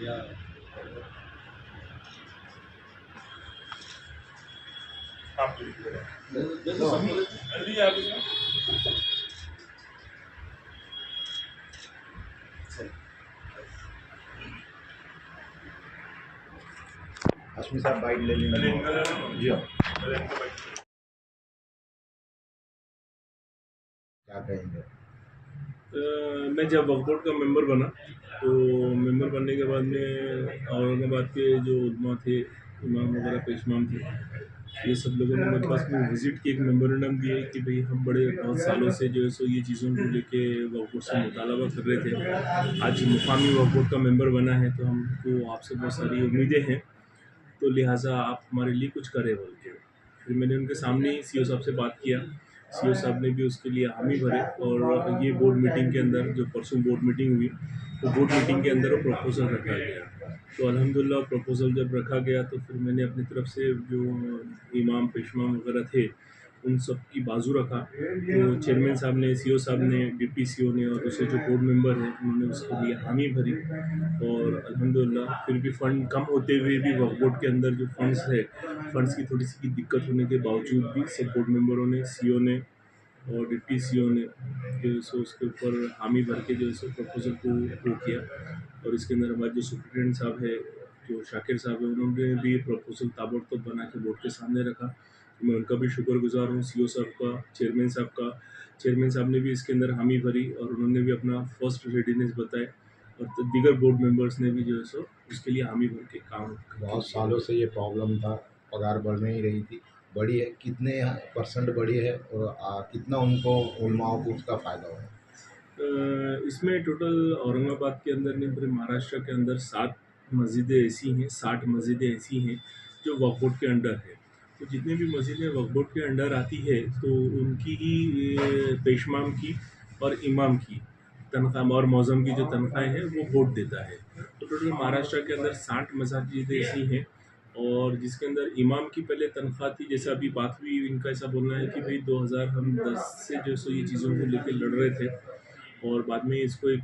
या हाशमी साहब बाइट ले लेंगे जी हाँ क्या कहेंगे मैं जब वक्फ बोर्ड का मेंबर बना तो मेंबर बनने के बाद में औरंगाबाद के जो उलमा थे, इमाम वगैरह पेशमाम थे, ये सब लोगों ने मेरे पास में विज़िट की, एक मेमोरेंडम दिया कि भाई हम बड़े बहुत सालों से जो है सो ये चीज़ों को लेके वक्फ बोर्ड से मुतालबा कर रहे थे। आज मुकामी वक्फ बोर्ड का मेंबर बना है तो हमको आपसे बहुत सारी उम्मीदें हैं, तो लिहाजा आप हमारे लिए कुछ करें बोल के। फिर मैंने उनके सामने ही सीओ साहब से बात किया। सीओ साहब ने भी उसके लिए हामी भरे और ये बोर्ड मीटिंग के अंदर जो परसों बोर्ड मीटिंग हुई तो बोर्ड मीटिंग के अंदर वो प्रपोज़ल रखा गया। तो अल्हम्दुलिल्लाह प्रपोज़ल जब रखा गया तो फिर मैंने अपनी तरफ से जो इमाम पेशमाम वगैरह थे उन सब की बाजू रखा। तो चेयरमैन साहब ने, सीओ साहब ने, डिप्टी सीओ ने और दूसरे जो बोर्ड मेंबर हैं उन्होंने उसके लिए हामी भरी और अल्हम्दुलिल्लाह फिर भी फ़ंड कम होते हुए भी वक्फ बोर्ड के अंदर जो फंड्स है, फंड्स की थोड़ी सी दिक्कत होने के बावजूद भी सब बोर्ड मेंबरों ने, सीओ ने और डिप्टी सीओ ने जो है सो उसके ऊपर हामी भर के जो है सो प्रपोज़ल को वो किया। और इसके अंदर हमारे जो सुप्रिटेंडेंट साहब है, जो शाकिर साहब है, उन्होंने भी प्रपोज़ल ताबड़तोड़ बना के बोर्ड के सामने रखा। मैं उनका भी शुक्रगुज़ार हूँ, सीओ साहब का, चेयरमैन साहब का। चेयरमैन साहब ने भी इसके अंदर हामी भरी और उन्होंने भी अपना फर्स्ट रेडीनेस बताए और तो दीगर बोर्ड मेंबर्स ने भी जो है सो उसके लिए हामी भर के काम बहुत सालों से ये प्रॉब्लम था, पगार बढ़ नहीं रही थी, बढ़ी है कितने % बढ़ी है और कितना उनको उलमाओं को उसका फ़ायदा हुआ है? इसमें टोटल औरंगाबाद के अंदर नहीं पूरे महाराष्ट्र के अंदर 7 मस्जिदें ऐसी हैं, 60 मस्जिदें ऐसी हैं जो वक्फ बोर्ड के अंडर है। तो जितनी भी मस्जिदें वक्फ बोर्ड के अंडर आती है तो उनकी ही पेशमाम की और इमाम की तनख्वाह और मौज़म की जो तनख्वाहें हैं वो बोर्ड देता है। तो टोटल महाराष्ट्र के अंदर 60 मस्जिदें ऐसी हैं और जिसके अंदर इमाम की पहले तनख्वाह थी, जैसे अभी बात हुई, इनका ऐसा बोलना है कि भाई 2010 से जो सो ये चीज़ों को लेके लड़ रहे थे और बाद में इसको एक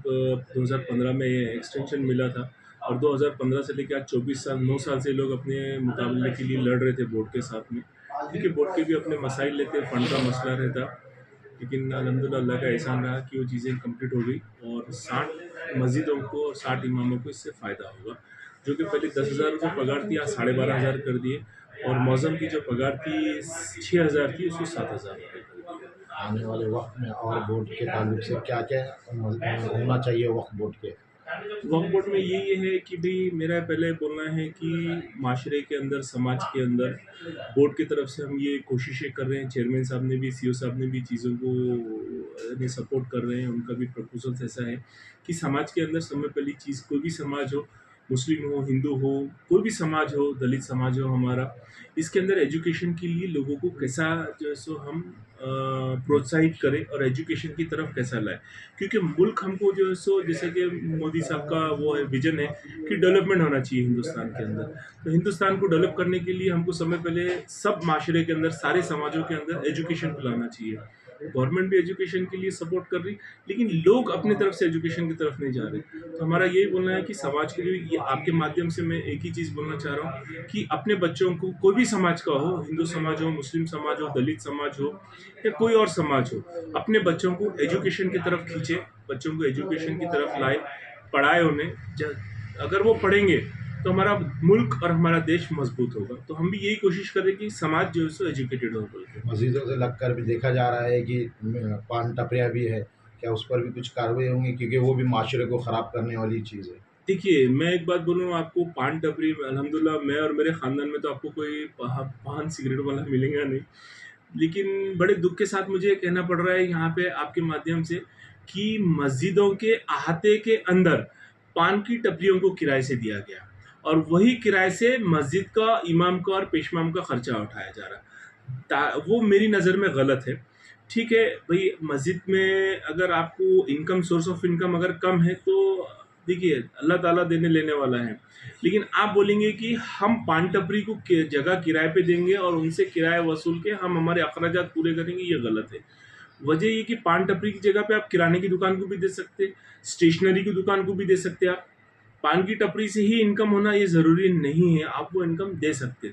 2015 में एक्सटेंशन मिला था और 2015 से लेकर आज 24 साल 9 साल से लोग अपने मुकाबले के लिए लड़ रहे थे बोर्ड के साथ में, क्योंकि बोर्ड के भी अपने मसाइल लेते, फंड का मसला रहता। लेकिन अल्हम्दुलिल्लाह अल्लाह का एहसान रहा कि वो चीज़ें कंप्लीट हो गई और 60 मस्जिदों को और 60 इमामों को इससे फ़ायदा होगा। जो कि पहले 10,000 रुपये पगार थी, आज 12,500 कर दिए और मौज़म की जो पगार थी 6,000 थी, उसको 7,000 रुपये कर दिया। आने वाले वक्त में और बोर्ड के ताल्लुक से क्या क्या होना चाहिए वक्फ बोर्ड के? वक्फ बोर्ड में ये है कि भाई मेरा पहले बोलना है कि माशरे के अंदर, समाज के अंदर बोर्ड की तरफ से हम ये कोशिशें कर रहे हैं, चेयरमैन साहब ने भी, सीओ साहब ने भी चीज़ों को ने सपोर्ट कर रहे हैं। उनका भी प्रपोजल्स ऐसा है कि समाज के अंदर सबसे पहली चीज़, कोई भी समाज हो, मुस्लिम हो, हिंदू हो, कोई भी समाज हो, दलित समाज हो हमारा, इसके अंदर एजुकेशन के लिए लोगों को कैसा जो है सो हम प्रोत्साहित करें और एजुकेशन की तरफ कैसा लाएं। क्योंकि मुल्क हमको जो है सो, जैसे कि मोदी साहब का वो है, विजन है कि डेवलपमेंट होना चाहिए हिंदुस्तान के अंदर। तो हिंदुस्तान को डेवलप करने के लिए हमको समय पहले सब माशरे के अंदर, सारे समाजों के अंदर एजुकेशन फैलाना चाहिए। गवर्नमेंट भी एजुकेशन के लिए सपोर्ट कर रही, लेकिन लोग अपने तरफ से एजुकेशन की तरफ नहीं जा रहे। तो हमारा यही बोलना है कि समाज के लिए ये आपके माध्यम से मैं एक ही चीज़ बोलना चाह रहा हूँ कि अपने बच्चों को, कोई भी समाज का हो, हिंदू समाज हो, मुस्लिम समाज हो, दलित समाज हो या कोई और समाज हो, अपने बच्चों को एजुकेशन की तरफ खींचे, बच्चों को एजुकेशन की तरफ लाए, पढ़ाए उन्हें। अगर वो पढ़ेंगे तो हमारा मुल्क और हमारा देश मजबूत होगा। तो हम भी यही कोशिश करें कि समाज जो है सो एजुकेटेड हो। मस्जिदों से लगकर भी देखा जा रहा है कि पान टपरियाँ भी है, क्या उस पर भी कुछ कार्रवाई होंगी क्योंकि वो भी माशरे को ख़राब करने वाली चीज़ है? देखिए, मैं एक बात बोलूँ आपको, पान टपरी में अल्हम्दुलिल्लाह मैं और मेरे ख़ानदान में तो आपको कोई पान सिगरेट वाला मिलेगा नहीं। लेकिन बड़े दुःख के साथ मुझे कहना पड़ रहा है यहाँ पे आपके माध्यम से कि मस्जिदों के अहाते के अंदर पान की टपरियों को किराए से दिया गया और वही किराए से मस्जिद का, इमाम का और पेशमाम का खर्चा उठाया जा रहा। वो मेरी नज़र में गलत है। ठीक है भाई, मस्जिद में अगर आपको इनकम, सोर्स ऑफ इनकम अगर कम है तो देखिए अल्लाह ताला देने लेने वाला है। लेकिन आप बोलेंगे कि हम पान टपरी को जगह किराए पे देंगे और उनसे किराया वसूल के हम हमारे अखराजात पूरे करेंगे, ये गलत है। वजह ये कि पान टपरी की जगह पे आप किराने की दुकान को भी दे सकते, स्टेशनरी की दुकान को भी दे सकते। आप पान की टपरी से ही इनकम होना ये ज़रूरी नहीं है, आप वो इनकम दे सकते।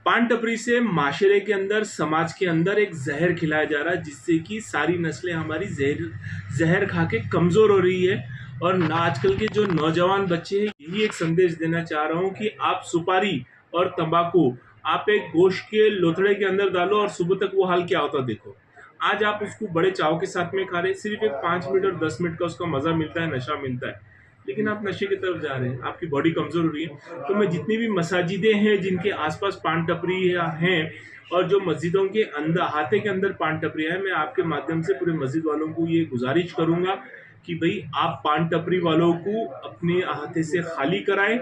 पान टपरी से माशरे के अंदर, समाज के अंदर एक जहर खिलाया जा रहा है, जिससे कि सारी नस्लें हमारी जहर खा के कमज़ोर हो रही है। और ना आजकल के जो नौजवान बच्चे हैं, यही एक संदेश देना चाह रहा हूँ कि आप सुपारी और तंबाकू आप एक गोश्त के लोथड़े के अंदर डालो और सुबह तक वो हाल क्या होता देखो। आज आप उसको बड़े चाव के साथ में खा रहे, सिर्फ एक 5 मिनट और 10 मिनट का उसका मज़ा मिलता है, नशा मिलता है, लेकिन आप नशे की तरफ जा रहे हैं, आपकी बॉडी कमज़ोर हो रही है। तो मैं जितनी भी मसाजिदें हैं जिनके आसपास पान टपरी हैं और जो मस्जिदों के अंदर अहाते के अंदर पान टपरी है, मैं आपके माध्यम से पूरे मस्जिद वालों को ये गुजारिश करूंगा कि भाई आप पान टपरी वालों को अपने अहाते से खाली कराएं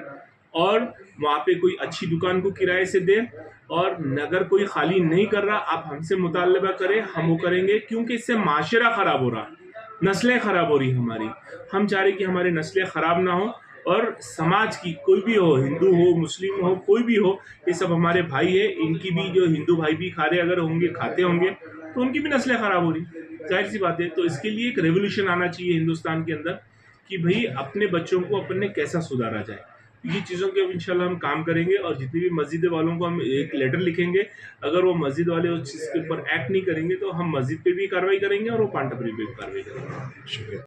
और वहाँ पे कोई अच्छी दुकान को किराए से दें। और अगर कोई खाली नहीं कर रहा, आप हमसे मुतालबा करें, हम वो करेंगे, क्योंकि इससे माशरा ख़राब हो रहा, नस्लें ख़राब हो रही हमारी। हम चाह रहे कि हमारी नस्लें ख़राब ना हो और समाज की कोई भी हो, हिंदू हो, मुस्लिम हो, कोई भी हो, ये सब हमारे भाई है। इनकी भी जो हिंदू भाई भी खा रहे अगर होंगे, खाते होंगे, तो उनकी भी नस्लें ख़राब हो रही, जाहिर सी बात है। तो इसके लिए एक रेवोल्यूशन आना चाहिए हिंदुस्तान के अंदर कि भाई अपने बच्चों को अपन ने कैसा सुधारा जाए। ये चीज़ों के इंशाल्लाह हम काम करेंगे और जितनी भी मस्जिद वालों को हम एक लेटर लिखेंगे, अगर वो मस्जिद वाले उस चीज़ के ऊपर एक्ट नहीं करेंगे तो हम मस्जिद पे भी कार्रवाई करेंगे और वो पान टपरी पे भी कार्रवाई करेंगे। शुक्रिया।